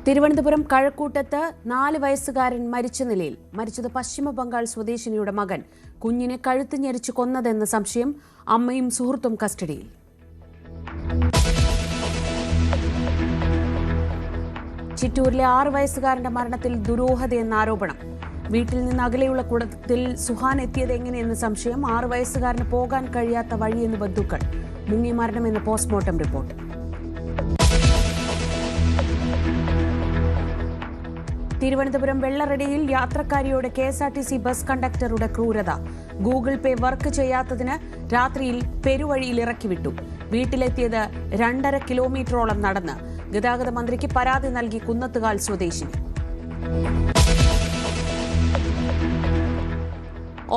തിരുവനന്തപുരം കഴക്കൂട്ടത്ത് 4 വയസ്സുകാരൻ മരിച്ച നിലയിൽ. മരിച്ചത് പശ്ചിമ ബംഗാൾ സ്വദേശിനിയുടെ മകൻ. കുഞ്ഞിനെ കഴുത്ത് ഞെരിച്ച് കൊന്നതെന്ന് സംശയം. അമ്മയും സുഹൃത്തും കസ്റ്റഡിയിൽ. ചിറ്റൂരിലെ 6 വയസ്സുകാരന്റെ മരണത്തിൽ ദുരൂഹതയെന്ന ആരോപണം. വീട്ടിൽ നിന്ന് അകലെയുള്ള കുളത്തിൽ സുഹാൻ എത്തിയത് എങ്ങനെയെന്ന് സംശയം. 6 വയസ്സുകാരന് പോകാൻ കഴിയാത്ത വഴിയെന്ന് ബന്ധുക്കൾ. മുങ്ങി മരണമെന്ന് പോസ്റ്റ്മോർട്ടം റിപ്പോർട്ട്. തിരുവനന്തപുരം വെള്ളറടിയിൽ യാത്രക്കാരിയോട് KSRTC ബസ് കണ്ടക്ടറുടെ ക്രൂരത. ഗൂഗിൾ പേ വർക്ക് ചെയ്യാത്തതിന് രാത്രിയിൽ പെരുവഴിയിൽ ഇറക്കിവിട്ടു. വീട്ടിലെത്തിയത് 2.5 കിലോമീറ്ററോളം നടന്ന്. ഗതാഗത മന്ത്രിക്ക് പരാതി നൽകി കുന്നത്തുകാൽ സ്വദേശിനി.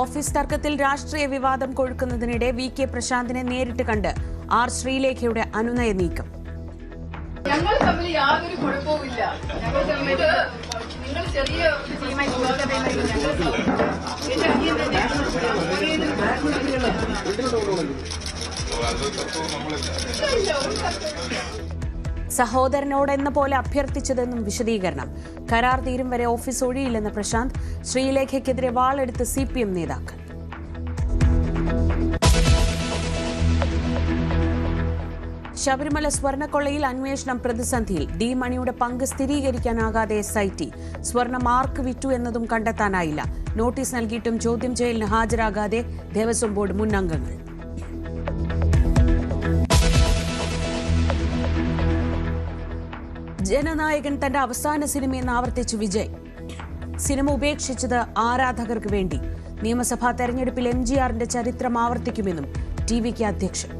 ഓഫീസ് തർക്കത്തിൽ രാഷ്ട്രീയ വിവാദം കൊഴുക്കുന്നതിനിടെ VK പ്രശാന്തിനെ നേരിട്ട് കണ്ട് R ശ്രീലേഖയുടെ അനുനയ നീക്കം. ഞങ്ങൾ തമ്മിൽ യാതൊരു കുഴപ്പവുമില്ല. ഞങ്ങൾ തമ്മിൽ നിങ്ങൾ ചെറിയ സഹോദരനോടെന്ന പോലെ അഭ്യർത്ഥിച്ചതെന്നും വിശദീകരണം. കരാർ തീരും വരെ ഓഫീസ് ഒഴിയില്ലെന്ന് പ്രശാന്ത്. ശ്രീലേഖയ്ക്കെതിരെ വാളെടുത്ത് CPM നേതാക്കൾ. ശബരിമല സ്വർണ്ണക്കൊള്ളയിൽ അന്വേഷണം പ്രതിസന്ധിയിൽ. D മണിയുടെ പങ്ക് സ്ഥിരീകരിക്കാനാകാതെ SIT. സ്വർണം ആർക്ക് വിറ്റു എന്നതും കണ്ടെത്താനായില്ല. നോട്ടീസ് നൽകിയിട്ടും ചോദ്യം ചെയ്യലിന് ഹാജരാകാതെ ദേവസ്വം ബോർഡ് മുൻ അംഗങ്ങൾ. ജനനായകൻ തന്റെ അവസാന സിനിമയെന്ന് ആവർത്തിച്ച് വിജയ്. സിനിമ ഉപേക്ഷിച്ചത് ആരാധകർക്ക് വേണ്ടി. നിയമസഭാ തെരഞ്ഞെടുപ്പിൽ MGRന്റെ ചരിത്രം ആവർത്തിക്കുമെന്നും TVK അധ്യക്ഷൻ.